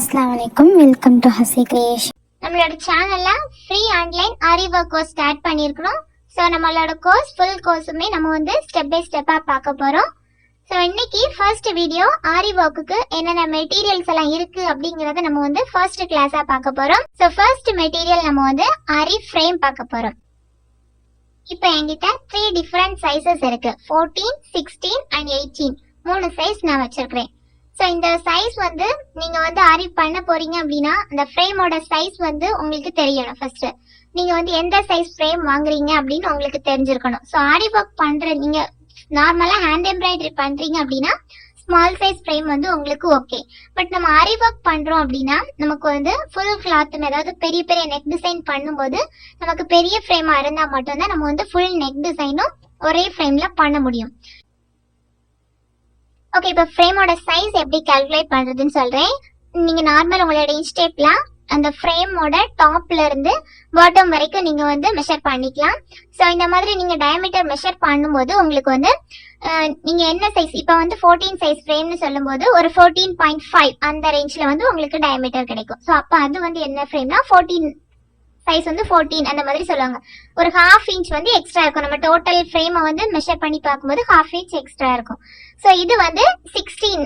अस्सलाम वालेकुम, welcome to हसी क्रिएशन. நம்மளோட சேனல்ல ஃப்ரீ ஆன்லைன் ஆரி ஒர்க் கோர்ஸ் ஸ்டார்ட் பண்ணியிருக்கிறோம். ஸோ நம்மளோட கோர்ஸ் ஃபுல் கோர்ஸுமே நம்ம வந்து ஸ்டெப் பை ஸ்டெப்பாக பார்க்க போகிறோம். ஸோ இன்னைக்கு ஃபர்ஸ்ட் வீடியோ ஆரி ஒர்க்குக்கு என்னென்ன மெட்டீரியல்ஸ் எல்லாம் இருக்கு அப்படிங்கிறத நம்ம வந்து ஃபர்ஸ்ட் கிளாஸாக பார்க்க போகிறோம். ஸோ ஃபர்ஸ்ட் மெட்டீரியல் நம்ம வந்து ஆரி ஃப்ரேம் பார்க்க போகிறோம். இப்போ என்கிட்ட 3 டிஃப்ரெண்ட் சைஸஸ் இருக்கு. 14, 16 அண்ட் 18 3 சைஸ் நான் வச்சிருக்கிறேன். ஸோ இந்த சைஸ் வந்து நீங்க வந்து ஆரி பண்ண போறீங்க அப்படின்னா அந்த ஃப்ரேமோட சைஸ் வந்து உங்களுக்கு தெரியணும். ஃபர்ஸ்ட் நீங்க வந்து எந்த சைஸ் ஃப்ரேம் வாங்குறீங்க அப்படின்னு உங்களுக்கு தெரிஞ்சிருக்கணும். ஸோ ஆரி ஒர்க் பண்ற நீங்க நார்மலா ஹேண்ட் எம்ப்ராய்டரி பண்றீங்க அப்படின்னா ஸ்மால் சைஸ் ஃப்ரேம் வந்து உங்களுக்கு ஓகே. பட் நம்ம ஆரி ஒர்க் பண்றோம் அப்படின்னா நமக்கு வந்து ஃபுல் கிளாத், அதாவது பெரிய பெரிய நெக் டிசைன் பண்ணும்போது நமக்கு பெரிய ஃப்ரேமா இருந்தா மட்டும்தான் நம்ம வந்து ஃபுல் நெக் டிசைனும் ஒரே ஃப்ரேம்ல பண்ண முடியும். ஓகே, இப்போ ஃப்ரேமோட சைஸ் எப்படி கால்குலேட் பண்றதுன்னு சொல்றேன். நீங்க நார்மல் உங்களோட இன்ஸ்டேப்ல அந்த ஃப்ரேமோட டாப்ல இருந்து பாட்டம் வரைக்கும் நீங்க வந்து மெஷர் பண்ணிக்கலாம். ஸோ இந்த மாதிரி நீங்க டயமீட்டர் மெஷர் பண்ணும்போது உங்களுக்கு வந்து நீங்க என்ன சைஸ், இப்போ வந்து 14 சைஸ் ஃப்ரேம்னு சொல்லும்போது ஒரு 14.5 அந்த ரேஞ்ச்ல வந்து உங்களுக்கு டயமீட்டர் கிடைக்கும். ஸோ அப்போ அது வந்து என்ன ஃப்ரேம்னா 14 சைஸ் வந்து 14 அந்த மாதிரி சொல்லுவாங்க. ஒரு ½ இன்ச் வந்து எக்ஸ்ட்ரா இருக்கும். நம்ம டோட்டல் ஃப்ரேமை வந்து மெஷர் பண்ணி பார்க்கும்போது ½ இன்ச் எக்ஸ்ட்ரா இருக்கும். ஸோ இது வந்து 16,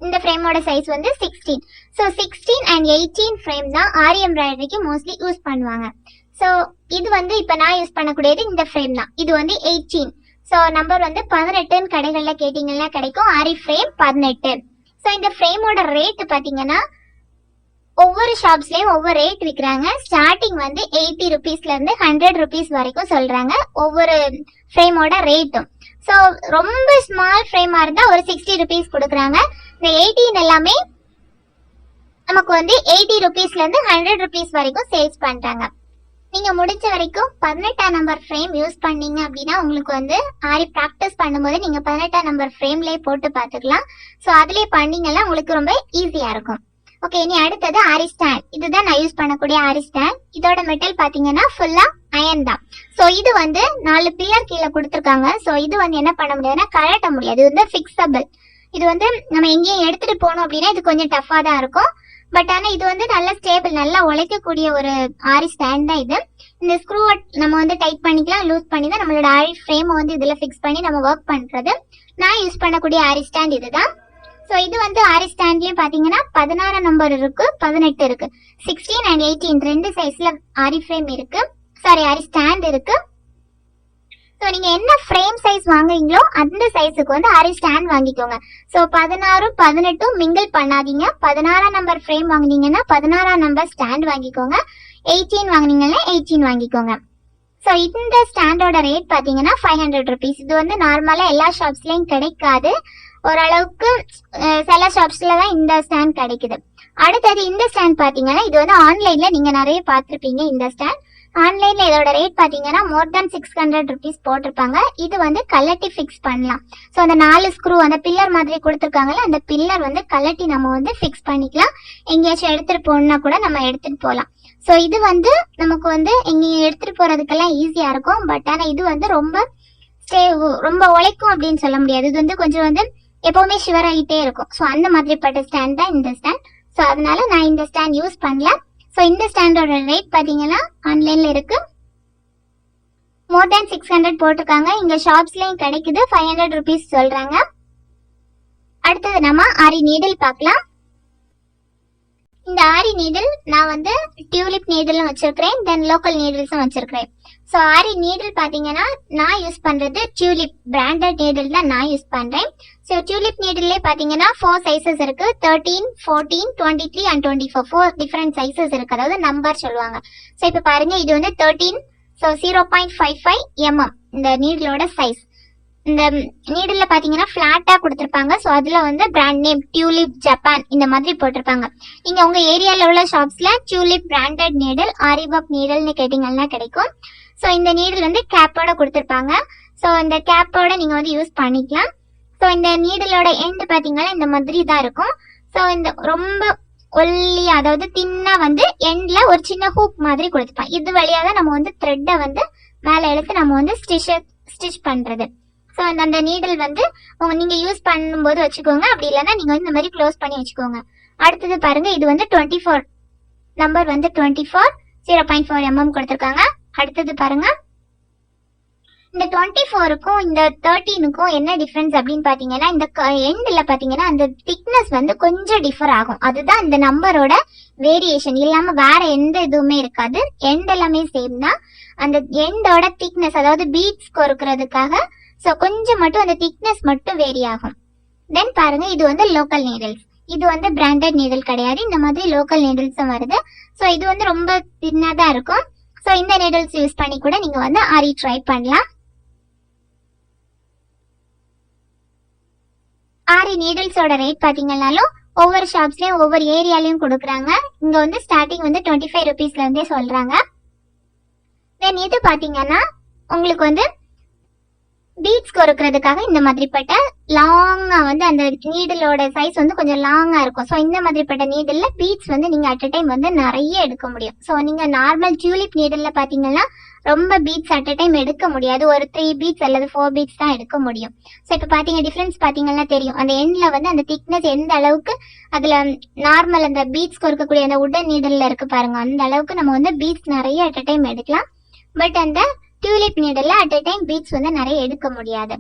இந்த ஃப்ரேமோட சைஸ் வந்து 16. ஸோ 16 அண்ட் 18 ஃப்ரேம் தான் ஆரி எம்ப்ராய்டரிக்கு மோஸ்ட்லி யூஸ் பண்ணுவாங்க. ஸோ இது வந்து இப்போ நான் யூஸ் பண்ணக்கூடியது இந்த ஃப்ரேம் தான். இது வந்து 18. ஸோ நம்பர் வந்து 18 கடைகளில் கேட்டிங்கன்னா கிடைக்கும். ஆரி ஃப்ரேம் 18. ஸோ இந்த ஃப்ரேமோட ரேட் பார்த்தீங்கன்னா ஒவ்வொரு ஷாப்ஸ்லயும் ஒவ்வொரு ரேட் விற்கிறாங்க. ஸ்டார்டிங் வந்து 80 ருபீஸ்ல இருந்து 100 ருபீஸ் வரைக்கும் சொல்றாங்க ஒவ்வொரு ஃப்ரேமோட ரேட்டும். ஸோ ரொம்ப ஸ்மால் ஃப்ரேமா இருந்தா ஒரு 60 ருபீஸ் கொடுக்குறாங்க. இந்த 18 எல்லாமே நமக்கு வந்து 80 ருபீஸ்ல இருந்து 100 ருபீஸ் வரைக்கும் சேல்ஸ் பண்றாங்க. நீங்க முடிஞ்ச வரைக்கும் 18ஆம் நம்பர் ஃப்ரேம் யூஸ் பண்ணீங்க அப்படின்னா உங்களுக்கு வந்து ஆரி ப்ராக்டிஸ் பண்ணும்போது நீங்க 18ஆம் நம்பர் ஃப்ரேம்லயே போட்டு பார்த்துக்கலாம். ஸோ அதுலயே பண்ணீங்கன்னா உங்களுக்கு ரொம்ப ஈஸியா இருக்கும். ஓகே, இனி அடுத்தது ஆரி ஸ்டாண்ட். இதுதான் நான் யூஸ் பண்ணக்கூடிய ஆரி ஸ்டாண்ட். இதோட மெட்டல் பாத்தீங்கன்னா ஃபுல்லா அயன் தான். ஸோ இது வந்து 4 பில்லர் கீழே கொடுத்துருக்காங்க. ஸோ இது வந்து என்ன பண்ண முடியாதுன்னா கழட்ட முடியாது. இது வந்து ஃபிக்ஸபிள். இது வந்து நம்ம எங்கேயும் எடுத்துட்டு போனோம் அப்படின்னா இது கொஞ்சம் டஃபா தான் இருக்கும். பட் ஆனா இது வந்து நல்ல ஸ்டேபிள், நல்லா உழைக்கக்கூடிய ஒரு ஆரி ஸ்டாண்ட் தான் இது. இந்த ஸ்க்ரூ நம்ம வந்து டைட் பண்ணிக்கலாம், லூஸ் பண்ணி தான் நம்மளோட ஆரி ஃப்ரேமை வந்து இதுல ஃபிக்ஸ் பண்ணி நம்ம ஒர்க் பண்றது. நான் யூஸ் பண்ணக்கூடிய ஆரி ஸ்டாண்ட் இதுதான். ஸோ இது வந்து ஆரி ஸ்டாண்ட்லயும் பாத்தீங்கன்னா 16 நம்பர் இருக்கு, 18 இருக்கு. 16 அண்ட் 18 2 சைஸ்ல ஆரி ஃப்ரேம் இருக்கு, ஆரி ஸ்டாண்ட் இருக்கு. ஸோ நீங்க என்ன ஃப்ரேம் சைஸ் வாங்குறீங்களோ அந்த சைஸுக்கு வந்து ஆரி ஸ்டாண்ட் வாங்கிக்கோங்க. ஸோ 16, 18 மிங்கிள் பண்ணாதீங்க. 16ஆம் நம்பர் ஃப்ரேம் வாங்கினீங்கன்னா 16ஆம் நம்பர் ஸ்டாண்ட் வாங்கிக்கோங்க. 18 வாங்கினீங்கன்னா 18 வாங்கிக்கோங்க. ஸோ இந்த ஸ்டாண்டோட ரேட் பாத்தீங்கன்னா 500 ருபீஸ். இது வந்து நார்மலா எல்லா ஷாப்ஸ்லயும் கிடைக்காது. ஓரளவுக்கு சில ஷாப்ஸ்ல தான் இந்த ஸ்டாண்ட் கிடைக்குது. அடுத்தது இந்த ஸ்டாண்ட் பாத்தீங்கன்னா இது வந்து ஆன்லைன்ல நீங்க நிறைய பார்த்திருப்பீங்க. இந்த ஸ்டாண்ட் ஆன்லைன்ல இதோட ரேட் பாத்தீங்கன்னா மோர் தென் 600 ருபீஸ் போட்டிருப்பாங்க. இது வந்து கலட்டி ஃபிக்ஸ் பண்ணலாம். ஸோ அந்த 4 ஸ்க்ரூ அந்த பில்லர் மாதிரி கொடுத்துருக்காங்கல்ல, அந்த பில்லர் வந்து கலட்டி நம்ம வந்து ஃபிக்ஸ் பண்ணிக்கலாம். எங்கேயாச்சும் எடுத்துட்டு போனா கூட நம்ம எடுத்துட்டு போகலாம். ஸோ இது வந்து நமக்கு வந்து எங்கேயும் எடுத்துட்டு போறதுக்கெல்லாம் ஈஸியா இருக்கும். பட் ஆனா இது வந்து ரொம்ப உழைக்கும் அப்படின்னு சொல்ல முடியாது. இது வந்து கொஞ்சம் வந்து எப்பவுமே ஷிவர் ஆகிட்டே இருக்கும். ஸோ அந்த மாதிரிப்பட்ட ஸ்டாண்ட் தான் இந்த ஸ்டாண்ட். ஸோ அதனால நான் இந்த ஸ்டாண்ட் யூஸ் பண்ணல. ஸோ இந்த ஸ்டாண்டோட ரேட் பாத்தீங்கன்னா ஆன்லைன்ல இருக்கு, மோர் தேன் 600 போட்டிருக்காங்க. இங்க ஷாப்ஸ்லயும் கிடைக்குது, 500 ருபீஸ் சொல்றாங்க. அடுத்தது நம்ம ஆரி நீடில் பார்க்கலாம். இந்த ஆரி நீடில் நான் வந்து டியூலிப் நீடிலும் வச்சிருக்கிறேன், தென் லோக்கல் நீடில்ஸும் வச்சிருக்கிறேன். ஸோ ஆரி நீடில் பாத்தீங்கன்னா நான் யூஸ் பண்றது டியூலிப் பிராண்டட் நீடில் தான் நான் யூஸ் பண்றேன். ஸோ டியூலிப் நீடில்லே பாத்தீங்கன்னா 4 சைசஸ் இருக்கு, 13, 14, 23 அண்ட் 24 4 டிஃபரெண்ட் சைசஸ் இருக்கு, அதாவது நம்பர் சொல்லுவாங்க. ஸோ இப்போ பாருங்க இது வந்து 13. ஸோ 0.55 mm இந்த நீடிலோட சைஸ். இந்த நீடில் பாத்தீங்கன்னா பிளாட்டா கொடுத்துருப்பாங்க. ஸோ அதுல வந்து பிராண்ட் நேம் டியூலிப் ஜப்பான் இந்த மாதிரி போட்டிருப்பாங்க. நீங்க உங்க ஏரியால உள்ள ஷாப்ஸ்ல டியூலிப் பிராண்டட் நீடில் ஆரி ஒர்க் நீடில்னு கேட்டீங்கன்னா கிடைக்கும். ஸோ இந்த நீடில் வந்து கேப்போட கொடுத்துருப்பாங்க. ஸோ இந்த கேப்போட நீங்க வந்து யூஸ் பண்ணிக்கலாம். ஸோ இந்த நீடிலோட எண்ட் பாத்தீங்கன்னா இந்த மாதிரி தான் இருக்கும். ஸோ இந்த ரொம்ப ஒல்லி, அதாவது தின்னா வந்து எண்ட்ல ஒரு சின்ன ஹூக் மாதிரி கொடுத்துப்பாங்க. இது வழியா தான் நம்ம வந்து த்ரெட்டை வந்து மேல எடுத்து நம்ம வந்து ஸ்டிச் பண்றது. ஸோ அந்த நீடில் வந்து நீங்க யூஸ் பண்ணும்போது வச்சுக்கோங்க. அப்படி இல்லைன்னா நீங்க வந்து இந்த மாதிரி க்ளோஸ் பண்ணி வச்சுக்கோங்க. அடுத்தது பாருங்க, இது வந்து 24 நம்பர் வந்து 24 0.4 mm கொடுத்திருக்காங்க. அடுத்தது பாருங்க, இந்த 24க்கும் இந்த 13க்கும் என்ன டிஃபரன்ஸ் அப்படின்னு பாத்தீங்கன்னா, இந்த எண்ட்ல பாத்தீங்கன்னா அந்த திக்னஸ் வந்து கொஞ்சம் டிஃபர் ஆகும். அதுதான் இந்த நம்பரோட வேரியேஷன். இல்லாம வேற எந்த இதுவுமே இருக்காது. எண்ட் எல்லாமே சேம் தான். அந்த எண்டோட திக்னஸ், அதாவது பீட்ஸ் கொடுக்கறதுக்காக சோ கொஞ்சம் மட்டும் அந்த திக்னஸ் மட்டும் வேரி ஆகும். தென் பாருங்க, இது வந்து லோக்கல் நீடில்ஸ். இது வந்து பிராண்டட் நீடில் கிடையாது. இந்த மாதிரி லோக்கல் நீடில்ஸும் வருது. சோ இது வந்து ரொம்ப தின்னதா இருக்கும். சோ இந்த நீடில்ஸ் யூஸ் பண்ணி கூட நீங்க வந்து ஆரி ட்ரை பண்ணலாம். ஆரி நீடில்ஸோட ரேட் பாத்தீங்கன்னாலும் ஒவ்வொரு ஷாப்ஸ்லயும் ஒவ்வொரு ஏரியாலயும் கொடுக்குறாங்க. இங்க வந்து ஸ்டார்டிங் வந்து 25 ருபீஸ்ல இருந்தே சொல்றாங்க. தென் இது பாத்தீங்கன்னா உங்களுக்கு வந்து பீட்ஸ் கொடுக்கறதுக்காக இந்த மாதிரிப்பட்ட லாங்கா வந்து அந்த நீடிலோட சைஸ் வந்து கொஞ்சம் லாங்கா இருக்கும். ஸோ இந்த மாதிரிப்பட்ட நீடில்ல பீட்ஸ் வந்து நீங்க அட் அ டைம் வந்து நிறைய எடுக்க முடியும். ஸோ நீங்க நார்மல் டியூலிப் நீடில்ல பாத்தீங்கன்னா ரொம்ப பீட்ஸ் அட் அ டைம் எடுக்க முடியாது. ஒரு 3 பீட்ஸ் அல்லது 4 பீட்ஸ் தான் எடுக்க முடியும். ஸோ இப்போ பாத்தீங்க டிஃபரன்ஸ் பாத்தீங்கன்னா தெரியும். அந்த எண்ட்ல வந்து அந்த திக்னஸ் எந்த அளவுக்கு அதுல நார்மல் அந்த பீட்ஸ் கொடுக்கக்கூடிய அந்த உடன் நீடில்ல இருக்கு பாருங்க, அந்த அளவுக்கு நம்ம வந்து பீட்ஸ் நிறைய அட் அ டைம் எடுக்கலாம். பட் அந்த டியூலிப் நீடில்ல அட் அ டைம் பீட்ஸ் வந்து நிறைய எடுக்க முடியாது.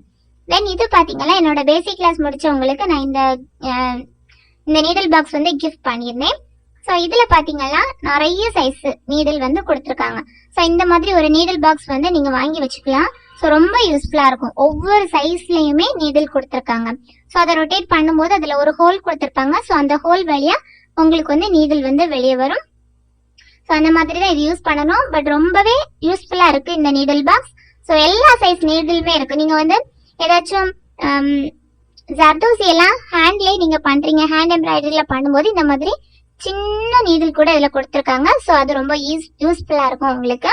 தென் இது பாத்தீங்கன்னா என்னோட பேசிக் கிளாஸ் முடிச்சவங்களுக்கு நான் இந்த நீடில் பாக்ஸ் வந்து கிஃப்ட் பண்ணியிருந்தேன். ஸோ இதுல பாத்தீங்கன்னா நிறைய சைஸ் நீடில் வந்து கொடுத்துருக்காங்க. ஸோ இந்த மாதிரி ஒரு நீடில் பாக்ஸ் வந்து நீங்க வாங்கி வச்சுக்கலாம். ஸோ ரொம்ப யூஸ்ஃபுல்லா இருக்கும். ஒவ்வொரு சைஸ்லயுமே நீடில் கொடுத்துருக்காங்க. ஸோ அதை ரொட்டேட் பண்ணும்போது அதுல ஒரு ஹோல் கொடுத்துருப்பாங்க. ஸோ அந்த ஹோல் வழியா உங்களுக்கு வந்து நீடில் வந்து வெளியே வரும். ஸோ அந்த மாதிரி தான் இது யூஸ் பண்ணணும். பட் ரொம்பவே யூஸ்ஃபுல்லா இருக்கு இந்த நீடில் பாக்ஸ். ஸோ எல்லா சைஸ் நீடிலுமே இருக்கு. நீங்க வந்து ஏதாச்சும் ஜர்தோசி எல்லாம் ஹேண்ட்லேயே நீங்க பண்றீங்க, ஹேண்ட் எம்ப்ராய்டரியில பண்ணும்போது இந்த மாதிரி சின்ன நீடில் கூட இதுல கொடுத்துருக்காங்க. ஸோ அது ரொம்ப யூஸ்ஃபுல்லா இருக்கும் உங்களுக்கு.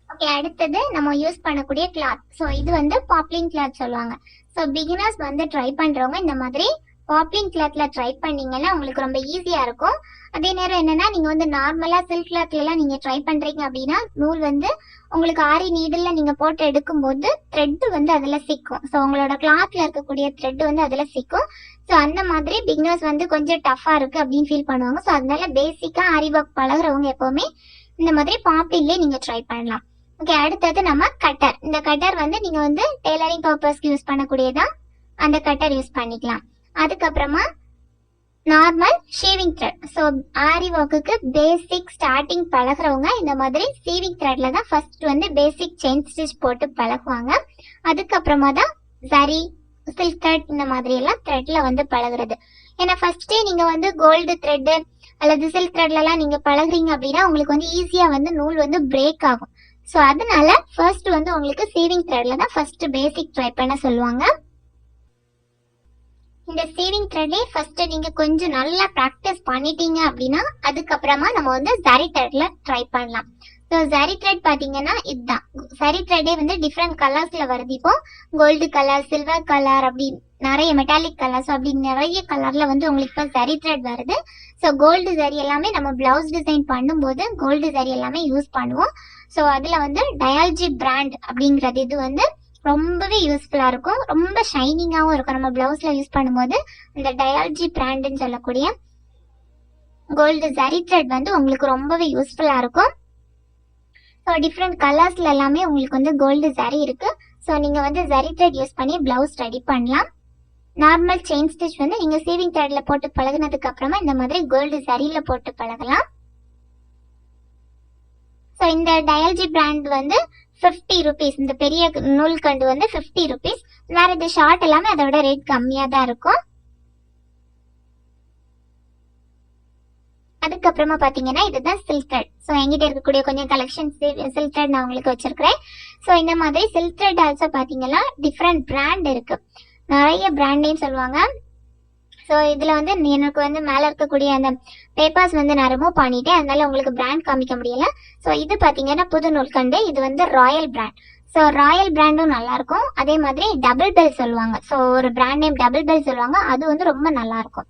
ஓகே, அடுத்தது நம்ம யூஸ் பண்ணக்கூடிய கிளாத். ஸோ இது வந்து பாப்லின் கிளாத் சொல்லுவாங்க. ஸோ பிகினர்ஸ் வந்து ட்ரை பண்றவங்க இந்த மாதிரி பாப்லின் கிளாத்ல ட்ரை பண்ணீங்கன்னா உங்களுக்கு ரொம்ப ஈஸியா இருக்கும். அதே நேரம் என்னன்னா, நீங்க வந்து நார்மலா சில்க் கிளாத்ல எல்லாம் நீங்க ட்ரை பண்றீங்க அப்படின்னா நூல் வந்து உங்களுக்கு ஆரி நீடில்ல நீங்க போட்டு எடுக்கும் போது த்ரெட் வந்து அதுல சிக்கும். ஸோ உங்களோட கிளாத்ல இருக்கக்கூடிய த்ரெட் வந்து அதுல சிக்கும். ஸோ அந்த மாதிரி பிகினர்ஸ் வந்து கொஞ்சம் டஃபா இருக்கு அப்படின்னு ஃபீல் பண்ணுவாங்க. ஸோ அதனால பேசிக்கா ஆரி ஒர்க் பழகுறவங்க எப்பவுமே இந்த மாதிரி பாப்லின்லேயே நீங்க ட்ரை பண்ணலாம். ஓகே, அடுத்தது நம்ம கட்டர். இந்த கட்டர் வந்து நீங்க வந்து டெய்லரிங் பர்பஸ்க்கு யூஸ் பண்ணக்கூடியதான். அந்த கட்டர் யூஸ் பண்ணிக்கலாம். அதுக்கப்புறமா நார்மல் ஷேவிங் த்ரெட். ஸோ ஆரி ஒர்க்குக்கு பேசிக் ஸ்டார்டிங் பழகுறவங்க இந்த மாதிரி ஷேவிங் த்ரெட்ல தான் ஃபர்ஸ்ட் வந்து பேசிக் செயின் ஸ்டிச் போட்டு பழகுவாங்க. அதுக்கப்புறமா தான் சரி, சில்க் த்ரெட் இந்த மாதிரி எல்லாம் த்ரெட்ல வந்து பழகுறது. ஏன்னா ஃபர்ஸ்டே நீங்க வந்து கோல்டு த்ரெட் அல்லது சில்க் த்ரெட்ல எல்லாம் நீங்க பழகுறீங்க அப்படின்னா உங்களுக்கு வந்து ஈஸியா வந்து நூல் வந்து பிரேக் ஆகும். ஸோ அதனால ஃபர்ஸ்ட் வந்து உங்களுக்கு ஷேவிங் த்ரெட்ல தான் ஃபர்ஸ்ட் பேசிக் ட்ரை பண்ண சொல்லுவாங்க. இந்த ஷேவிங் த்ரெட்லயே ஃபர்ஸ்ட் நீங்க கொஞ்சம் நல்லா ப்ராக்டிஸ் பண்ணிட்டீங்க அப்படின்னா அதுக்கப்புறமா நம்ம வந்து சரி த்ரெட்ல ட்ரை பண்ணலாம். ஸோ சரி த்ரெட் பாத்தீங்கன்னா இதுதான். சரி த்ரெட்டே வந்து டிஃப்ரெண்ட் கலர்ஸ்ல வருது. இப்போ கோல்டு கலர், சில்வர் கலர், அப்படி நிறைய மெட்டாலிக் கலர்ஸ், அப்படி நிறைய கலர்ல வந்து உங்களுக்கு இப்போ சரி த்ரெட் வருது. ஸோ கோல்டு சரி எல்லாமே நம்ம பிளவுஸ் டிசைன் பண்ணும்போது கோல்டு சரி எல்லாமே யூஸ் பண்ணுவோம். ஸோ அதுல வந்து டயால்ஜி பிராண்ட் அப்படிங்கிறது இது வந்து ரொம்பவே யூஸ்ஃபுல்லா இருக்கும். ரொம்ப ஷைனிங்காவும் இருக்கும். நம்ம பிளவுஸ்ல யூஸ் பண்ணும்போது இந்த டயால்ஜி பிராண்ட்னு சொல்லக்கூடிய கோல்டு சரி த்ரெட் வந்து உங்களுக்கு ரொம்பவே யூஸ்ஃபுல்லா இருக்கும். ஸோ டிஃப்ரெண்ட் கலர்ஸ்ல எல்லாமே உங்களுக்கு வந்து கோல்டு சரி இருக்கு. ஸோ நீங்க வந்து சரி த்ரெட் யூஸ் பண்ணி பிளவுஸ் ரெடி பண்ணலாம். நார்மல் செயின் ஸ்டிச் வந்து நீங்க ஷேவிங் த்ரெட்ல போட்டு பழகுனதுக்கு அப்புறமா இந்த மாதிரி கோல்டு சரியில போட்டு பழகலாம். ஸோ இந்த டயால்ஜி பிராண்ட் வந்து 50 ருபீஸ். இந்த பெரிய நூல் கண்டு வந்து 50 ருபீஸ். வேற இந்த ஷார்ட் எல்லாமே அதோட ரேட் கம்மியா தான் இருக்கும். அதுக்கப்புறமா பாத்தீங்கன்னா இதுதான் சில்க் த்ரெட். ஸோ எங்கிட்ட இருக்கக்கூடிய கொஞ்சம் கலெக்ஷன் சில்க் த்ரெட் நான் உங்களுக்கு வச்சிருக்கிறேன். ஸோ இந்த மாதிரி சில்க் த்ரெட் ஆல்சோ பாத்தீங்கன்னா டிஃப்ரெண்ட் பிராண்ட் இருக்கு. நிறைய பிராண்ட் நேம் சொல்லுவாங்க. ஸோ இதுல வந்து எனக்கு வந்து மேல இருக்கக்கூடிய அந்த பேப்பர்ஸ் வந்து நான் ரிமூவ் பண்ணிட்டேன், அதனால உங்களுக்கு பிராண்ட் காமிக்க முடியல. ஸோ இது பாத்தீங்கன்னா புது நூல்கண்டு. இது வந்து ராயல் பிராண்ட். ஸோ ராயல் பிராண்டும் நல்லா இருக்கும். அதே மாதிரி டபுள் பெல் சொல்லுவாங்க. ஸோ ஒரு பிராண்ட் நேம் டபுள் பெல் சொல்லுவாங்க. அது வந்து ரொம்ப நல்லா இருக்கும்.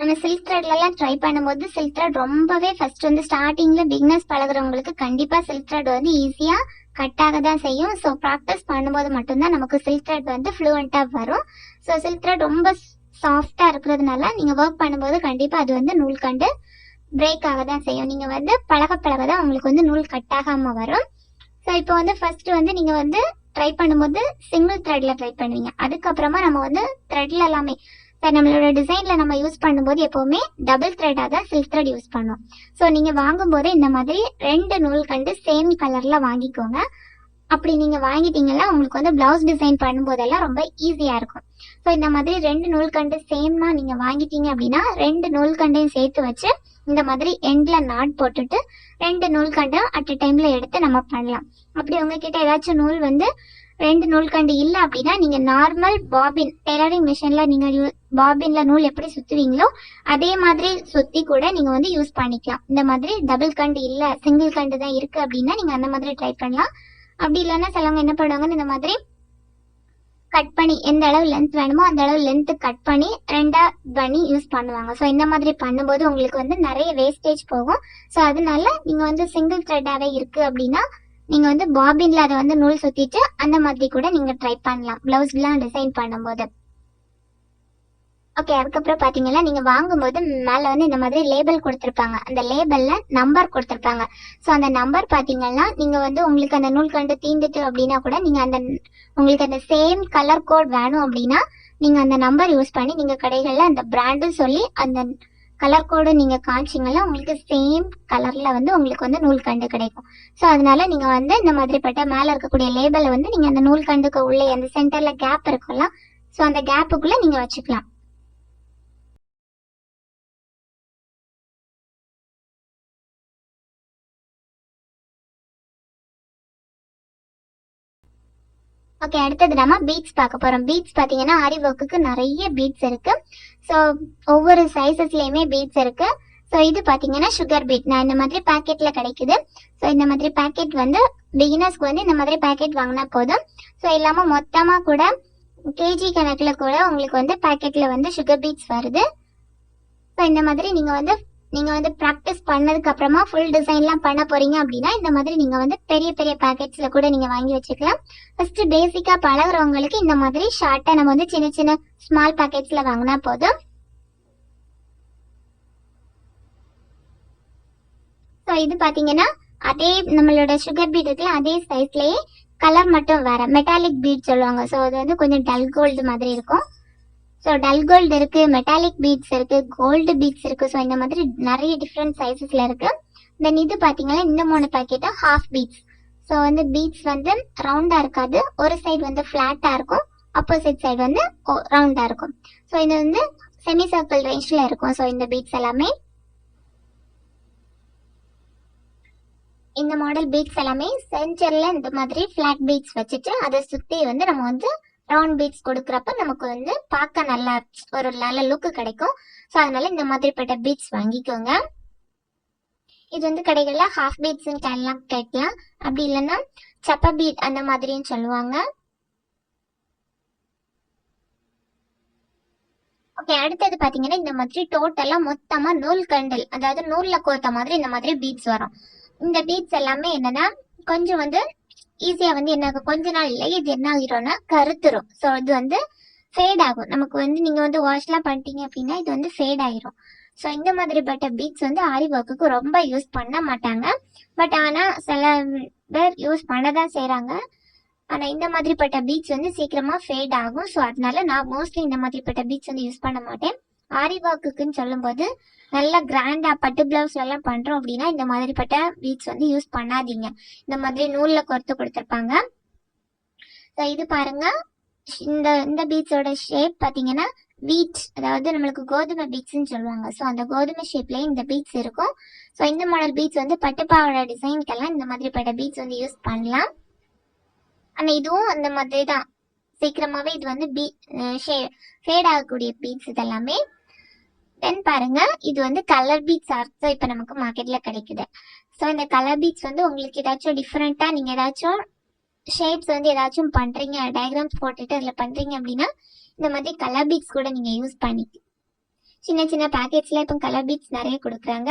நம்ம சில்க் த்ரெட்ல எல்லாம் ட்ரை பண்ணும்போது சில்க் த்ரெட் ரொம்பவே ஃபர்ஸ்ட் வந்து ஸ்டார்டிங்ல பிகினர்ஸ் பழகுறவங்களுக்கு கண்டிப்பா சில்க் த்ரெட் வந்து ஈஸியா கட்டாக தான் செய்யும். ஸோ ப்ராக்டிஸ் பண்ணும்போது மட்டும்தான் நமக்கு சில்க் த்ரெட் வந்து ஃப்ளூவெண்டா வரும். ஸோ சில்க் த்ரெட் ரொம்ப சாஃப்டா இருக்கிறதுனால நீங்க ஒர்க் பண்ணும்போது கண்டிப்பா அது வந்து நூல் கண்டு பிரேக் ஆக தான் செய்யும். நீங்க வந்து பழக தான் உங்களுக்கு வந்து நூல் கட் ஆகாம வரும். ஸோ இப்போ வந்து ஃபர்ஸ்ட் வந்து நீங்க வந்து ட்ரை பண்ணும்போது சிங்கிள் த்ரெட்ல ட்ரை பண்ணுவீங்க. அதுக்கப்புறமா நம்ம வந்து த்ரெட்ல எல்லாமே நம்மளோட டிசைன்ல நம்ம யூஸ் பண்ணும்போது எப்பவுமே டபுள் த்ரெட்டாக தான் சில்க் த்ரெட் யூஸ் பண்ணுவோம். ஸோ நீங்க வாங்கும்போது இந்த மாதிரி 2 நூல் கண்டு சேம் கலர்ல வாங்கிக்கோங்க. அப்படி நீங்க வாங்கிட்டீங்கன்னா உங்களுக்கு வந்து பிளவுஸ் டிசைன் பண்ணும்போதெல்லாம் ரொம்ப ஈஸியா இருக்கும். ஸோ இந்த மாதிரி 2 நூல் கண்டு சேம்னா நீங்க வாங்கிட்டீங்க அப்படின்னா 2 நூல் கண்டையும் சேர்த்து வச்சு இந்த மாதிரி எண்ட்ல நாட் போட்டுட்டு 2 நூல் கண்டு அட் டைம்ல எடுத்து நம்ம பண்ணலாம். அப்படி உங்ககிட்ட ஏதாச்சும் நூல் வந்து 2 நூல் கண்டு இல்லை அப்படின்னா நீங்க நார்மல் பாபின் டெய்லரிங் மிஷின்ல நீங்க பாபின்ல நூல் எப்படி சுத்துவீங்களோ அதே மாதிரி சுத்தி கூட நீங்க வந்து யூஸ் பண்ணிக்கலாம். இந்த மாதிரி டபுள் கண்டு இல்லை சிங்கிள் கண்டு தான் இருக்கு அப்படின்னா நீங்க அந்த மாதிரி ட்ரை பண்ணலாம். அப்படி இல்லைன்னா சிலவங்க என்ன பண்ணுவாங்கன்னு இந்த மாதிரி கட் பண்ணி எந்த அளவு லென்த் வேணுமோ அந்த அளவு லென்த் கட் பண்ணி 2ஆ பண்ணி யூஸ் பண்ணுவாங்க. ஸோ இந்த மாதிரி பண்ணும்போது உங்களுக்கு வந்து நிறைய வேஸ்டேஜ் போகும். ஸோ அதனால நீங்க வந்து சிங்கிள் த்ரெட்டாவே இருக்கு அப்படின்னா நீங்க வந்து பாபின்ல அதை வந்து நூல் சுத்திட்டு அந்த மாதிரி கூட நீங்க ட்ரை பண்ணலாம் பிளவுஸ்லாம் டிசைன் பண்ணும்போது. ஓகே, அதுக்கப்புறம் பாத்தீங்கன்னா நீங்க வாங்கும்போது மேல வந்து இந்த மாதிரி லேபிள் கொடுத்துருப்பாங்க. அந்த லேபிள்ல நம்பர் கொடுத்துருப்பாங்க. ஸோ அந்த நம்பர் பாத்தீங்கன்னா நீங்க வந்து உங்களுக்கு அந்த நூல் கண்டு தீந்துட்டு அப்படின்னா கூட நீங்க அந்த உங்களுக்கு அந்த சேம் கலர் கோட் வேணும் அப்படின்னா நீங்க அந்த நம்பர் யூஸ் பண்ணி நீங்க கடைகள்ல அந்த பிராண்டும் சொல்லி அந்த கலர் கோடு நீங்க காமிச்சிங்கன்னா உங்களுக்கு சேம் கலர்ல வந்து உங்களுக்கு வந்து நூல் கண்டு கிடைக்கும். ஸோ அதனால நீங்க வந்து இந்த மாதிரி பட்ட மேல இருக்கக்கூடிய லேபிளை வந்து நீங்க அந்த நூல் கண்டுக்கு உள்ளே அந்த சென்டர்ல கேப் இருக்கும்ல, ஸோ அந்த கேப்புக்குள்ள நீங்க வச்சுக்கலாம். ஓகே, அடுத்தது நம்ம பீட்ஸ் பார்க்க போறோம். பீட்ஸ் பாத்தீங்கன்னா ஆரி ஒர்க்குக்கு நிறைய பீட்ஸ் இருக்கு. ஸோ ஒவ்வொரு சைசஸ்லயுமே பீட்ஸ் இருக்கு. ஸோ இது பாத்தீங்கன்னா சுகர் பீட் நான் இந்த மாதிரி பேக்கெட்ல கிடைக்குது. ஸோ இந்த மாதிரி பேக்கெட் வந்து பிகினர்ஸ்க்கு வந்து இந்த மாதிரி பேக்கெட் வாங்கினா போதும். ஸோ இல்லாம மொத்தமா கூட கேஜி கணக்குல கூட உங்களுக்கு வந்து பேக்கெட்ல வந்து சுகர் பீட்ஸ் வருது. ஸோ இந்த மாதிரி நீங்க வந்து ப்ராக்டிஸ் பண்ணதுக்கு அப்புறமா ஃபுல் டிசைன்லாம் பண்ண போறீங்க அப்படின்னா இந்த மாதிரி நீங்க வந்து பெரிய பெரிய பேக்கெட்ஸ்ல கூட நீங்க வாங்கி வச்சுக்கலாம். ஃபர்ஸ்ட் பேசிக்கா பழகுறவங்களுக்கு இந்த மாதிரி ஷார்ட்டா நம்ம வந்து சின்ன சின்ன ஸ்மால் பேக்கெட்ஸ்ல வாங்கினா போதும். ஸோ இது பாத்தீங்கன்னா அதே நம்மளோட சுகர் பீட் இருக்குல்ல அதே சைஸ்லயே கலர் மட்டும் வேற மெட்டாலிக் பீட் சொல்லுவாங்க. ஸோ அது வந்து கொஞ்சம் டல் கோல்டு மாதிரி இருக்கும். ஸோ டல் கோல்டு இருக்கு, மெட்டாலிக் பீட்ஸ் இருக்கு, கோல்டு பீட்ஸ் இருக்கு. ஸோ இந்த மாதிரி நிறைய டிஃப்ரெண்ட் சைஸஸ்ல இருக்கு. தென் இது பாத்தீங்கன்னா இந்த 3 பேக்கெட் ஹாஃப் பீட்ஸ். ஸோ வந்து பீட்ஸ் வந்து ரவுண்டா இருக்காது, ஒரு சைடு வந்து ஃபிளாட்டா இருக்கும், ஆப்போசிட் சைடு வந்து ரவுண்டா இருக்கும். ஸோ இது வந்து செமி சர்க்கிள் ரேஞ்ச்ல இருக்கும். ஸோ இந்த பீட்ஸ் எல்லாமே இந்த மாடல் பீட்ஸ் எல்லாமே சென்டர்ல இந்த மாதிரி ஃபிளாட் பீட்ஸ் வச்சுட்டு அதை சுத்தி வந்து நம்ம வந்து ரவுண்ட் பீட்ஸ் கொடுக்குறப்ப நமக்கு வந்து பார்க்க ஒரு நல்ல லுக்கு கிடைக்கும். ஸோ அதனால இந்த மாதிரிப்பட்ட பீட்ஸ் வாங்கிக்கோங்க. இது வந்து கடைகள்ல ஹாஃப் பீட்ஸ் கேட்கலாம், அப்படி இல்லைன்னா சப்ப பீட் அந்த மாதிரின்னு சொல்லுவாங்க. ஓகே, அடுத்தது பாத்தீங்கன்னா இந்த மாதிரி டோட்டலா மொத்தமா நூல் கண்டல் அதாவது நூல்ல கோர்த்த மாதிரி இந்த மாதிரி பீட்ஸ் வரும். இந்த பீட்ஸ் எல்லாமே என்னன்னா கொஞ்சம் வந்து ஈஸியா வந்து என்ன கொஞ்ச நாள் இல்லை இது என்ன ஆகிரும்னா கருத்துரும். ஸோ இது வந்து ஃபேட் ஆகும். நமக்கு வந்து நீங்க வந்து வாஷ்லாம் பண்ணிட்டீங்க அப்படின்னா இது வந்து ஃபேட் ஆயிரும். ஸோ இந்த மாதிரி பட்ட பீட்ஸ் வந்து ஆரி ஒர்க்குக்கு ரொம்ப யூஸ் பண்ண மாட்டாங்க. பட் ஆனா சில பேர் யூஸ் பண்ணதான் செய்யறாங்க. ஆனா இந்த மாதிரி பட்ட பீட்ஸ் வந்து சீக்கிரமா ஃபேட் ஆகும். ஸோ அதனால நான் மோஸ்ட்லி இந்த மாதிரி பட்ட பீட்ஸ் வந்து யூஸ் பண்ண மாட்டேன். ஆரி ஒர்க்குன்னு சொல்லும் போது நல்லா கிராண்டா பட்டு பிளவுஸ் எல்லாம் பண்றோம் அப்படின்னா இந்த மாதிரி பட்ட பீட்ஸ் வந்து யூஸ் பண்ணாதீங்க. இந்த மாதிரி நூல்ல கோர்த்து கொடுத்துருப்பாங்க. இது பாருங்க, இந்த பீட்ஸோட ஷேப் பாத்தீங்கன்னா வீட் அதாவது நம்மளுக்கு கோதுமை பீட்ஸ்ன்னு சொல்லுவாங்க. ஸோ அந்த கோதுமை ஷேப்லயே இந்த பீட்ஸ் இருக்கும். ஸோ இந்த மாடல் பீட்ஸ் வந்து பட்டுப்பாவோட டிசைன்க்கெல்லாம் இந்த மாதிரி பட்ட பீட்ஸ் வந்து யூஸ் பண்ணலாம். ஆனா இதுவும் அந்த மாதிரி தான் சீக்கிரமாவே இது வந்து ஃபேட் ஆகக்கூடிய பீட்ஸ் இதெல்லாமே. தென் பாருங்க, இது வந்து கலர் பீட்ஸ் ஆர்ட்ஸ் இப்போ நமக்கு மார்க்கெட்ல கிடைக்குது. ஸோ இந்த கலர் பீட்ஸ் வந்து உங்களுக்கு ஏதாச்சும் டிஃப்ரெண்டா நீங்க ஏதாச்சும் ஷேப்ஸ் வந்து ஏதாச்சும் பண்றீங்க, டயக்ராம்ஸ் போட்டுட்டு அதுல பண்றீங்க அப்படின்னா இந்த மாதிரி கலர் பீட்ஸ் கூட நீங்க யூஸ் பண்ணிக்கலாம். சின்ன சின்ன பேக்கெட்ஸ்ல இப்போ கலர் பீட்ஸ் நிறைய கொடுக்குறாங்க.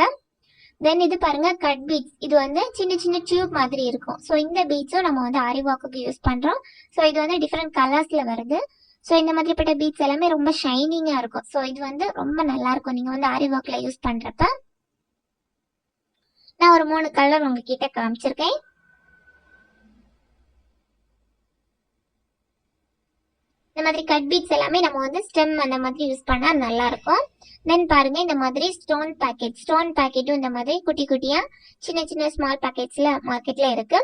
தென் இது பாருங்க கட் பீட்ஸ். இது வந்து சின்ன சின்ன டியூப் மாதிரி இருக்கும். ஸோ இந்த பீட்ஸும் நம்ம வந்து ஆரி ஒர்க்குக்கு யூஸ் பண்றோம். ஸோ இது வந்து டிஃப்ரெண்ட் கலர்ஸ்ல வருது. ஸோ இந்த மாதிரிப்பட்ட பீட்ஸ் எல்லாமே ரொம்ப ஷைனிங்கா இருக்கும். ஸோ இது வந்து ரொம்ப நல்லா இருக்கும் நீங்க வந்து ஆரி ஒர்க்ல யூஸ் பண்றப்ப. நான் ஒரு 3 கலர் உங்ககிட்ட காமிச்சிருக்கேன். இந்த மாதிரி கட் பீட்ஸ் எல்லாமே நம்ம வந்து ஸ்டெம் அந்த மாதிரி யூஸ் பண்ணா நல்லா இருக்கும். தென் பாருங்க இந்த மாதிரி ஸ்டோன் பாக்கெட்டும் இந்த மாதிரி குட்டி குட்டியா சின்ன சின்ன ஸ்மால் பாக்கெட்ஸ்ல மார்க்கெட்ல இருக்கு.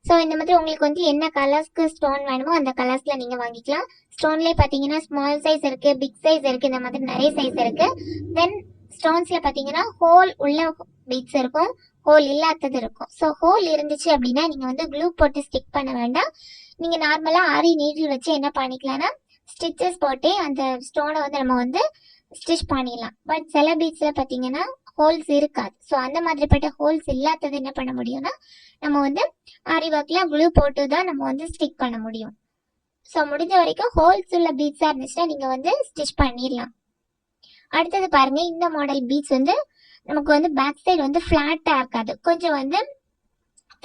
ஸோ இந்த மாதிரி உங்களுக்கு வந்து என்ன கலர்ஸ்க்கு ஸ்டோன் வேணுமோ அந்த கலர்ஸ்ல நீங்க வாங்கிக்கலாம். ஸ்டோன்லயே பாத்தீங்கன்னா ஸ்மால் சைஸ் இருக்கு, பிக் சைஸ் இருக்கு, இந்த மாதிரி நிறைய சைஸ் இருக்கு. தென் ஸ்டோன்ஸ்ல பாத்தீங்கன்னா ஹோல் உள்ள பீட்ஸ் இருக்கும், ஹோல் இல்லாதது இருக்கும். ஸோ ஹோல் இருந்துச்சு அப்படின்னா நீங்க வந்து க்ளூ போட்டு ஸ்டிக் பண்ண வேண்டாம். நீங்க நார்மலா ஆரி நீடில் வச்சு என்ன பண்ணிக்கலாம்னா ஸ்டிச்சஸ் போட்டு அந்த ஸ்டோனை வந்து நம்ம வந்து ஸ்டிச் பண்ணிடலாம். பட் சில பீட்ஸ்ல பாத்தீங்கன்னா ஹோல்ஸ் இருக்காது. ஸோ அந்த மாதிரிப்பட்ட ஹோல்ஸ் இல்லாதது என்ன பண்ண முடியும்னா நம்ம வந்து ஆரி ஒர்க்ல க்ளூ போட்டு தான் நம்ம வந்து ஸ்டிக் பண்ண முடியும். ஸோ முடிஞ்ச வரைக்கும் ஹோல்ஸ் உள்ள பீட்ஸா இருந்துச்சுன்னா நீங்க வந்து ஸ்டிச் பண்ணிடலாம். அடுத்தது பாருங்க இந்த மாடல் பீட்ஸ் வந்து நமக்கு வந்து பேக் சைடு வந்து ஃபிளாட்டா இருக்காது, கொஞ்சம் வந்து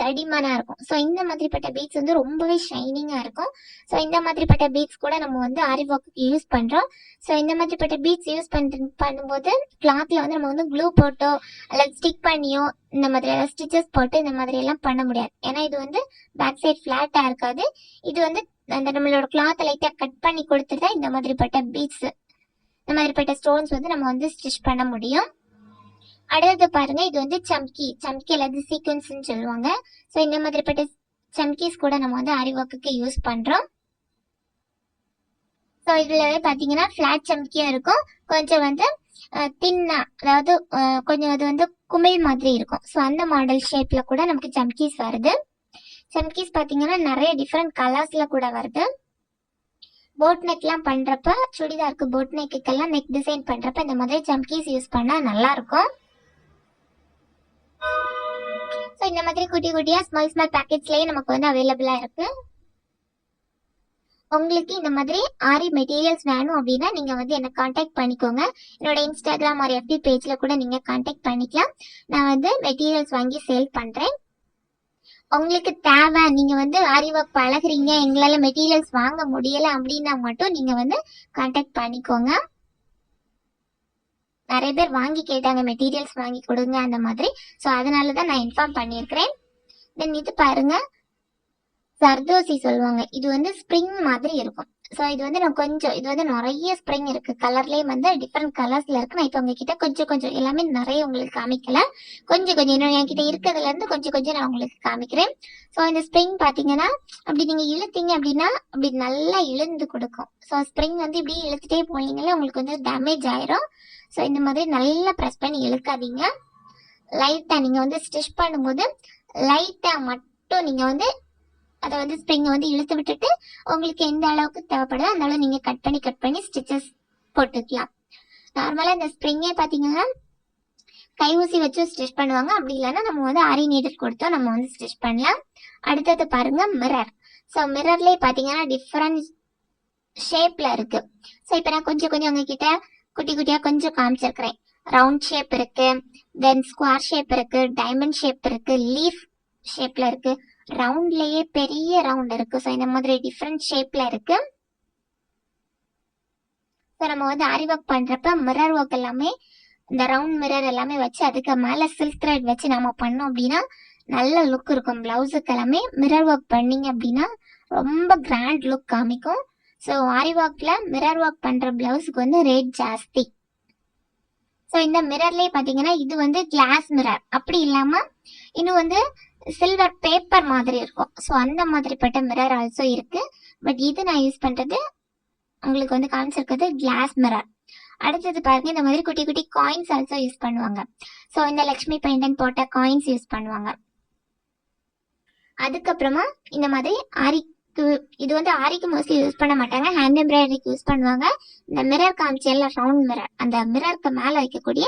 தடிமனா இருக்கும். ஸோ இந்த மாதிரிப்பட்ட பீட்ஸ் வந்து ரொம்பவே ஷைனிங்கா இருக்கும். ஸோ இந்த மாதிரிப்பட்ட பீட்ஸ் கூட நம்ம வந்து ஆரி ஒர்க்குக்கு யூஸ் பண்றோம். ஸோ இந்த மாதிரிப்பட்ட பீட்ஸ் யூஸ் பண்ணும்போது கிளாத்ல வந்து நம்ம வந்து க்ளூ போட்டோ அல்லது ஸ்டிக் பண்ணியோ இந்த மாதிரி ஸ்டிச்சஸ் போட்டு இந்த மாதிரி எல்லாம் பண்ண முடியாது. ஏன்னா இது வந்து பேக் சைட் ஃபிளாட்டா இருக்காது. இது வந்து அந்த நம்மளோட கிளாத் லைட்டா கட் பண்ணி கொடுத்துட்டா இந்த மாதிரிப்பட்ட பீட்ஸ் இந்த மாதிரிப்பட்ட ஸ்டோன்ஸ் வந்து நம்ம வந்து ஸ்டிச் பண்ண முடியும். அடுத்தது பாருங்க இது வந்து சம்கி அல்லது சீக்வன்ஸ்ன்னு சொல்லுவாங்க. ஸோ இந்த மாதிரிப்பட்ட சம்கீஸ் கூட நம்ம வந்து ஆரி ஒர்க்குக்கு யூஸ் பண்றோம். ஸோ இதுல பாத்தீங்கன்னா ஃபிளாட் சம்கியும் இருக்கும், கொஞ்சம் வந்து தின்னா அதாவது கொஞ்சம் அது வந்து குமிழ் மாதிரி இருக்கும். ஸோ அந்த மாடல் ஷேப்ல கூட நமக்கு சம்கீஸ் வருது. சம்கீஸ் பாத்தீங்கன்னா நிறைய டிஃப்ரெண்ட் கலர்ஸ்ல கூட வருது. போட் நெக் எல்லாம் பண்றப்ப சுடிதாருக்கு போட் நெக்குக்கெல்லாம் நெக் டிசைன் பண்றப்ப இந்த மாதிரி சம்கீஸ் யூஸ் பண்ணா நல்லா இருக்கும். ஸோ இந்த மாதிரி குட்டி குட்டியா ஸ்மால் பேக்கெட்ஸ்லயே நமக்கு வந்து அவைலபிளா இருக்கு. உங்களுக்கு இந்த மாதிரி ஆரி மெட்டீரியல்ஸ் வேணும் அப்படின்னா நீங்க வந்து என்ன காண்டாக்ட் பண்ணிக்கோங்க. என்னோட இன்ஸ்டாகிராம் ஒரு FB பேஜ்ல கூட நீங்க காண்டாக்ட் பண்ணிக்கலாம். நான் வந்து மெட்டீரியல்ஸ் வாங்கி சேல் பண்றேன். உங்களுக்கு தேவை நீங்க வந்து ஆரி ஒர்க் பழகுறீங்க, எங்களால மெட்டீரியல்ஸ் வாங்க முடியல அப்படின்னா மட்டும் நீங்க வந்து காண்டாக்ட் பண்ணிக்கோங்க. நிறைய பேர் வாங்கி கேட்டாங்க மெட்டீரியல்ஸ் வாங்கி கொடுங்க அந்த மாதிரி. ஸோ அதனாலதான் நான் இன்ஃபார்ம் பண்ணியிருக்கிறேன். தென் இது பாருங்க சர்தோசி சொல்லுவாங்க. இது வந்து ஸ்ப்ரிங் மாதிரி இருக்கும். ஸோ இது வந்து நான் கொஞ்சம் இது வந்து நிறைய ஸ்ப்ரிங் இருக்கு, கலர்லயே வந்து டிஃப்ரெண்ட் கலர்ஸ்ல இருக்கு. நான் இப்போ உங்ககிட்ட கொஞ்சம் எல்லாமே நிறைய உங்களுக்கு காமிக்கல, கொஞ்சம் இன்னும் என்கிட்ட இருக்கிறதுல இருந்து கொஞ்சம் நான் உங்களுக்கு காமிக்கிறேன். ஸோ இந்த ஸ்ப்ரிங் பாத்தீங்கன்னா அப்படி நீங்க இழுத்தீங்க அப்படின்னா அப்படி நல்லா இழுந்து கொடுக்கும். ஸோ ஸ்ப்ரிங் வந்து இப்படி இழுத்துட்டே போனீங்கன்னா உங்களுக்கு வந்து டேமேஜ் ஆயிரும். ஸோ இந்த மாதிரி நல்லா ப்ரெஸ் பண்ணி இழுக்காதீங்க. லைட்டா நீங்க வந்து ஸ்டிச் பண்ணும்போது லைட்டா மட்டும் நீங்க வந்து அதை வந்து ஸ்ப்ரிங்கை வந்து இழுத்து விட்டுட்டு உங்களுக்கு எந்த அளவுக்கு தேவைப்படுதோ அந்த அளவு நீங்க கட் பண்ணி ஸ்டிச்சஸ் போட்டுக்கலாம். நார்மலா இந்த ஸ்ப்ரிங்கே பாத்தீங்கன்னா கை ஊசி வச்சு ஸ்டிச் பண்ணுவாங்க, அப்படி இல்லைன்னா நம்ம வந்து ஆரி நீடில் கொடுத்தோம் நம்ம வந்து ஸ்டிச் பண்ணலாம். அடுத்தது பாருங்க மிரர். ஸோ மிரர்லயே பாத்தீங்கன்னா டிஃப்ரெண்ட் ஷேப்ல இருக்கு. ஸோ இப்போ நான் கொஞ்சம் உங்ககிட்ட குட்டி குட்டியா கொஞ்சம் காமிச்சிருக்கிறேன். ரவுண்ட் ஷேப் இருக்கு, தென் ஸ்கொயர் ஷேப் இருக்கு, டைமண்ட் ஷேப் இருக்கு, லீஃப் ஷேப்ல இருக்கு, ரவுண்ட்லயே பெரிய ரவுண்ட் இருக்கு. ஸோ இந்த மாதிரி டிஃப்ரெண்ட் ஷேப்ல இருக்கு. ஸோ நம்ம வந்து ஆரி ஒர்க் பண்றப்ப மிரர் ஒர்க் எல்லாமே இந்த ரவுண்ட் மிரர் எல்லாமே வச்சு அதுக்கு மேல சில்க் த்ரெட் வச்சு நம்ம பண்ணோம் அப்படின்னா நல்ல லுக் இருக்கும். பிளவுஸுக்கு எல்லாமே மிரர் ஒர்க் பண்ணீங்க அப்படின்னா ரொம்ப கிராண்ட் லுக் காமிக்கும். ஸோ ஆரி ஒர்க்ல மிரர் ஒர்க் பண்ற பிளவுஸுக்கு வந்து ரேட் ஜாஸ்தி. ஸோ இந்த மிரர்லயே பாத்தீங்கன்னா இது வந்து கிளாஸ் மிரர், அப்படி இல்லாம இன்னும் வந்து சில்வர் பேப்பர் மாதிரி இருக்கும். ஸோ அந்த மாதிரிப்பட்ட மிரர் ஆல்சோ இருக்கு. பட் இது நான் யூஸ் பண்றது உங்களுக்கு வந்து காமிச்சிருக்கிறது கிளாஸ் மிரர். அடுத்தது பாருங்க இந்த மாதிரி குட்டி குட்டி காயின்ஸ் ஆல்சோ யூஸ் பண்ணுவாங்க. ஸோ இந்த லக்ஷ்மி பெயிண்டன் போட்ட காயின்ஸ் யூஸ் பண்ணுவாங்க. அதுக்கப்புறமா இந்த மாதிரி ஆரிக்கு இது வந்து ஆரிக்கு மோஸ்ட்லி யூஸ் பண்ண மாட்டாங்க, ஹேண்ட் எம்ப்ராய்டரிக்கு யூஸ் பண்ணுவாங்க. இந்த மிரர் காமிச்சல ரவுண்ட் மிரர், அந்த மிரருக்கு மேல வைக்கக்கூடிய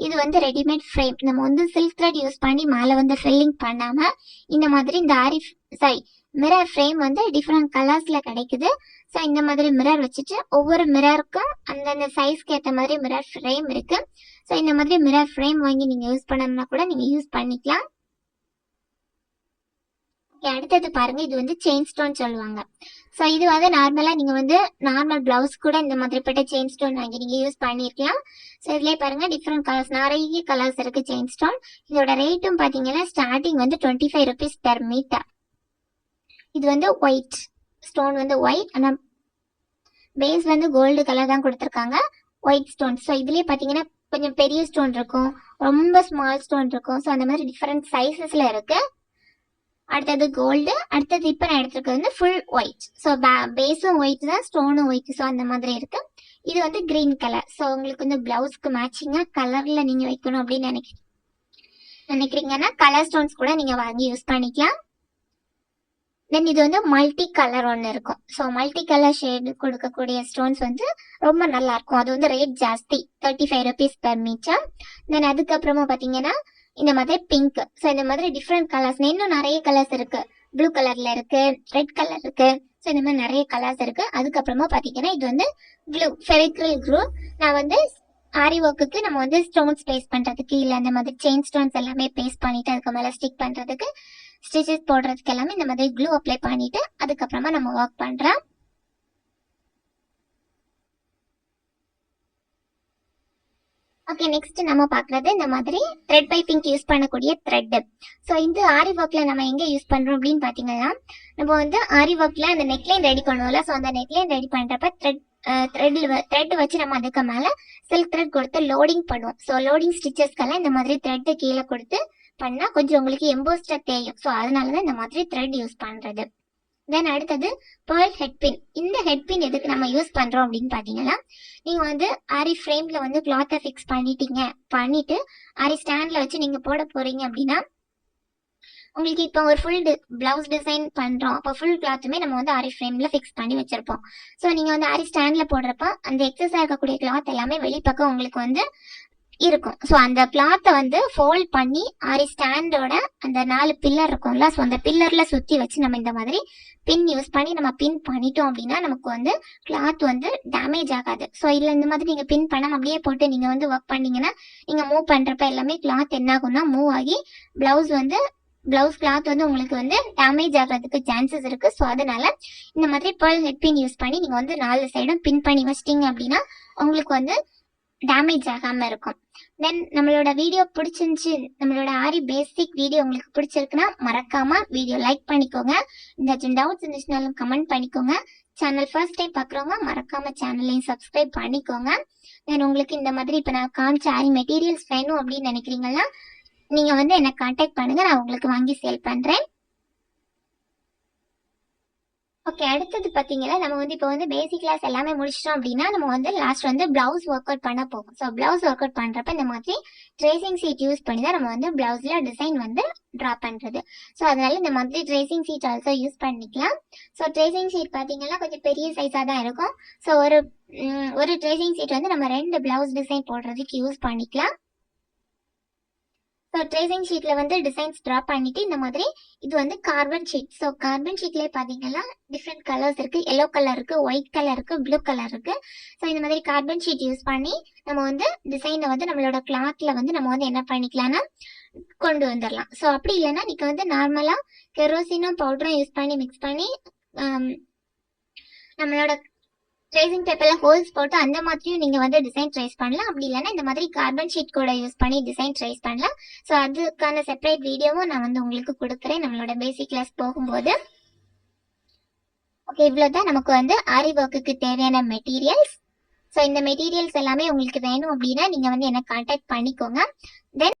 இது வந்து ரெடிமேட் ஃப்ரேம். நம்ம வந்து சில்க் த்ரெட் யூஸ் பண்ணி மேல வந்து ஃபில்லிங் பண்ணாம இந்த மாதிரி இந்த மிரர் ஃப்ரேம் வந்து டிஃப்ரெண்ட் கலர்ஸ்ல கிடைக்குது. ஸோ இந்த மாதிரி மிரர் வச்சுட்டு ஒவ்வொரு மிரருக்கும் அந்தந்த சைஸ்க்கு ஏற்ற மாதிரி மிரர் ஃப்ரேம் இருக்கு. ஸோ இந்த மாதிரி மிரர் ஃப்ரேம் வாங்கி நீங்க யூஸ் பண்ணணும்னா கூட நீங்க யூஸ் பண்ணிக்கலாம். அடுத்தது பாருங்க இது வந்து செயின் ஸ்டோன் சொல்லுவாங்க. ஸோ இது வந்து நார்மலாக நீங்கள் வந்து நார்மல் பிளவுஸ் கூட இந்த மாதிரிப்பட்ட செயின் ஸ்டோன் வாங்கி நீங்கள் யூஸ் பண்ணியிருக்கலாம். ஸோ இதுலேயே பாருங்க டிஃப்ரெண்ட் கலர்ஸ், நிறைய கலர்ஸ் இருக்கு செயின் ஸ்டோன். இதோட ரேட்டும் பார்த்தீங்கன்னா ஸ்டார்டிங் வந்து 25 rupees per மீட்டர். இது வந்து ஒயிட் ஸ்டோன், வந்து ஒயிட், ஆனால் பேஸ் வந்து கோல்டு கலர் தான் கொடுத்துருக்காங்க, ஒயிட் ஸ்டோன். ஸோ இதுலேயே பார்த்தீங்கன்னா கொஞ்சம் பெரிய ஸ்டோன் இருக்கும், ரொம்ப ஸ்மால் ஸ்டோன் இருக்கும். ஸோ அந்த மாதிரி டிஃப்ரெண்ட் சைஸஸ்ல இருக்கு. அடுத்தது கோல்டு, அடுத்தது இப்போ நான் எடுத்துருக்கிறது வந்து ஃபுல் ஒயிட். ஸோ பேஸும் ஒயிட் தான், ஸ்டோனும் ஒயிட். ஸோ அந்த மாதிரி இருக்கு. இது வந்து கிரீன் கலர். ஸோ உங்களுக்கு வந்து பிளவுஸ்க்கு மேட்சிங்காக கலர்ல நீங்க வைக்கணும் அப்படின்னு நினைக்கிறீங்கன்னா கலர் ஸ்டோன்ஸ் கூட நீங்க வாங்கி யூஸ் பண்ணிக்கலாம். தென் இது வந்து மல்டி கலர் ஒன்று இருக்கும். ஸோ மல்டி கலர் ஷேடு கொடுக்கக்கூடிய ஸ்டோன்ஸ் வந்து ரொம்ப நல்லா இருக்கும். அது வந்து ரேட் ஜாஸ்தி, 35 rupees per மீட்டர். தென் அதுக்கப்புறமா பார்த்தீங்கன்னா இந்த மாதிரி பிங்க். ஸோ இந்த மாதிரி டிஃப்ரெண்ட் கலர்ஸ், இன்னும் நிறைய கலர்ஸ் இருக்கு. ப்ளூ கலர்ல இருக்கு, ரெட் கலர் இருக்கு. ஸோ இந்த மாதிரி நிறைய கலர்ஸ் இருக்கு. அதுக்கப்புறமா பார்த்தீங்கன்னா இது வந்து க்ளூ, ஃபெவிக்ரில் க்ளூ. நான் வந்து ஆரி ஒர்க்குக்கு நம்ம வந்து ஸ்டோன்ஸ் பேஸ்ட் பண்றதுக்கு, இல்லை அந்த மாதிரி செயின் ஸ்டோன்ஸ் எல்லாமே பேஸ்ட் பண்ணிட்டு அதுக்கு மேலே ஸ்டிக் பண்றதுக்கு, ஸ்டிச்சஸ் போடுறதுக்கு எல்லாமே இந்த மாதிரி க்ளூ அப்ளை பண்ணிட்டு அதுக்கப்புறமா நம்ம ஒர்க் பண்றோம். ஓகே, நெக்ஸ்ட் நம்ம பார்க்கறது இந்த மாதிரி த்ரெட் பைப்பிங் யூஸ் பண்ணக்கூடிய த்ரெட். ஸோ இந்த ஆரி ஒர்க்ல நம்ம எங்க யூஸ் பண்றோம் அப்படின்னு பாத்தீங்கன்னா, நம்ம வந்து ஆரி ஒர்க்ல அந்த நெக்லைன் ரெடி பண்ணுவோம்ல. ஸோ அந்த நெக்லைன் ரெடி பண்றப்ப த்ரெட் வச்சு நம்ம அதுக்கு மேல சில்க் த்ரெட் கொடுத்து லோடிங் பண்ணுவோம். ஸோ லோடிங் ஸ்டிச்சஸ்க்கெல்லாம் இந்த மாதிரி த்ரெட் கீழே கொடுத்து பண்ணா கொஞ்சம் உங்களுக்கு எம்போஸ்டா தேயும். ஸோ அதனாலதான் இந்த மாதிரி த்ரெட் யூஸ் பண்றது. தென் அடுத்தது பேர்ல் ஹெட்பின். இந்த ஹெட்பின் எதுக்கு நம்ம யூஸ் பண்றோம் அப்படின்னு பாத்தீங்கன்னா, நீங்க வந்து ஆரி ஃப்ரேம்ல வந்து கிளாத்தை ஃபிக்ஸ் பண்ணிட்டு ஆரி ஸ்டாண்ட்ல வச்சு நீங்க போட போறீங்க அப்படின்னா, உங்களுக்கு இப்போ ஒரு ஃபுல் பிளவுஸ் டிசைன் பண்றோம், அப்போ ஃபுல் கிளாத்துமே நம்ம வந்து ஆரி ஃப்ரேம்ல ஃபிக்ஸ் பண்ணி வச்சிருப்போம். ஸோ நீங்க வந்து ஆரி ஸ்டாண்ட்ல போடுறப்ப அந்த எக்ஸஸா இருக்கக்கூடிய கிளாத் எல்லாமே வெளிப்பக்கம் உங்களுக்கு வந்து இருக்கும். ஸோ அந்த கிளாத்தை வந்து ஃபோல்ட் பண்ணி ஆரி ஸ்டாண்டோட அந்த 4 பில்லர் இருக்கும்ல, ஸோ அந்த பில்லர்ல சுத்தி வச்சு நம்ம இந்த மாதிரி பின் யூஸ் பண்ணி நம்ம பின் பண்ணிட்டோம் அப்படின்னா நமக்கு வந்து கிளாத் வந்து டேமேஜ் ஆகாது. ஸோ இதுல இந்த மாதிரி நீங்க பின் பண்ணாம அப்படியே போட்டு நீங்க வந்து ஒர்க் பண்ணீங்கன்னா, நீங்க மூவ் பண்றப்ப எல்லாமே கிளாத் என்ன ஆகும்னா மூவ் ஆகி பிளவுஸ் கிளாத் வந்து உங்களுக்கு வந்து டேமேஜ் ஆகிறதுக்கு சான்சஸ் இருக்கு. ஸோ அதனால இந்த மாதிரி பேர்ல் ஹெட் பின் யூஸ் பண்ணி நீங்க வந்து 4 சைடும் பின் பண்ணி வச்சிட்டீங்க அப்படின்னா உங்களுக்கு வந்து டேமேஜ் ஆகாம இருக்கும். தென் நம்மளோட வீடியோ பிடிச்சிருந்துச்சு, நம்மளோட ஆரி பேசிக் வீடியோ உங்களுக்கு பிடிச்சிருக்குன்னா மறக்காம வீடியோ லைக் பண்ணிக்கோங்க. ஏதாச்சும் டவுட்ஸ் இருந்துச்சுனாலும் கமெண்ட் பண்ணிக்கோங்க. சேனல் ஃபர்ஸ்ட் டைம் பார்க்குறவங்க மறக்காம சேனலையும் சப்ஸ்கிரைப் பண்ணிக்கோங்க. தென் உங்களுக்கு இந்த மாதிரி இப்போ நான் காமிச்ச ஆரி மெட்டீரியல்ஸ் வேணும் அப்படின்னு நினைக்கிறீங்கன்னா நீங்க வந்து என்ன கான்டாக்ட் பண்ணுங்க, நான் உங்களுக்கு வாங்கி சேல் பண்றேன். ஓகே, அடுத்தது பாத்தீங்கன்னா நம்ம வந்து இப்போ வந்து பேசிக் கிளாஸ் எல்லாமே முடிச்சிட்டோம் அப்படின்னா நம்ம வந்து லாஸ்ட் வந்து பிளவுஸ் ஒர்க் அவுட் பண்ண போகும். ஸோ பிளவுஸ் ஒர்க் அவுட் பண்றப்ப இந்த மாதிரி ட்ரேசிங் சீட் யூஸ் பண்ணி தான் நம்ம வந்து பிளவுஸ்ல டிசைன் வந்து டிரா பண்றது. ஸோ அதனால இந்த மாதிரி ட்ரேசிங் சீட் ஆல்சோ யூஸ் பண்ணிக்கலாம். ஸோ ட்ரேசிங் சீட் பாத்தீங்கன்னா கொஞ்சம் பெரிய சைஸா தான் இருக்கும். ஸோ ஒரு ட்ரேசிங் சீட் வந்து நம்ம 2 பிளவுஸ் டிசைன் போடுறதுக்கு யூஸ் பண்ணிக்கலாம். ஸோ ட்ரேசிங் ஷீட்ல வந்து டிசைன்ஸ் ட்ரா பண்ணிட்டு இந்த மாதிரி இது வந்து கார்பன் ஷீட். ஸோ கார்பன் ஷீட்லேயே பார்த்தீங்கன்னா டிஃப்ரெண்ட் கலர்ஸ் இருக்கு, எல்லோ கலர் இருக்கு, ஒயிட் கலர் இருக்கு, ப்ளூ கலர் இருக்கு. ஸோ இந்த மாதிரி கார்பன் ஷீட் யூஸ் பண்ணி நம்ம வந்து டிசைனை வந்து நம்மளோட கிளாத்ல வந்து நம்ம வந்து என்ன பண்ணிக்கலாம்னா கொண்டு வந்துடலாம். ஸோ அப்படி இல்லைன்னா நீங்க வந்து நார்மலா கெரோசினும் பவுடரும் யூஸ் பண்ணி மிக்ஸ் பண்ணி நம்மளோட ட்ரேசிங் பேப்பர்ல ஹோல்ஸ் போட்டு அந்த மாதிரியும் நீங்க வந்து டிசைன் ட்ரேஸ் பண்ணலாம். அப்படி இல்லைன்னா இந்த மாதிரி கார்பன் ஷீட் கூட யூஸ் பண்ணி டிசைன் ட்ரேஸ் பண்ணலாம். ஸோ அதுக்கான செப்பரேட் வீடியோவும் நான் வந்து உங்களுக்கு கொடுக்குறேன் நம்மளோட பேசிக் கிளாஸ் போகும்போது. ஓகே, இவ்வளோதான் நமக்கு வந்து ஆரி ஒர்க்குக்கு தேவையான மெட்டீரியல்ஸ். ஸோ இந்த மெட்டீரியல்ஸ் எல்லாமே உங்களுக்கு வேணும் அப்படின்னா நீங்க வந்து என்ன கான்டாக்ட் பண்ணிக்கோங்க. தென்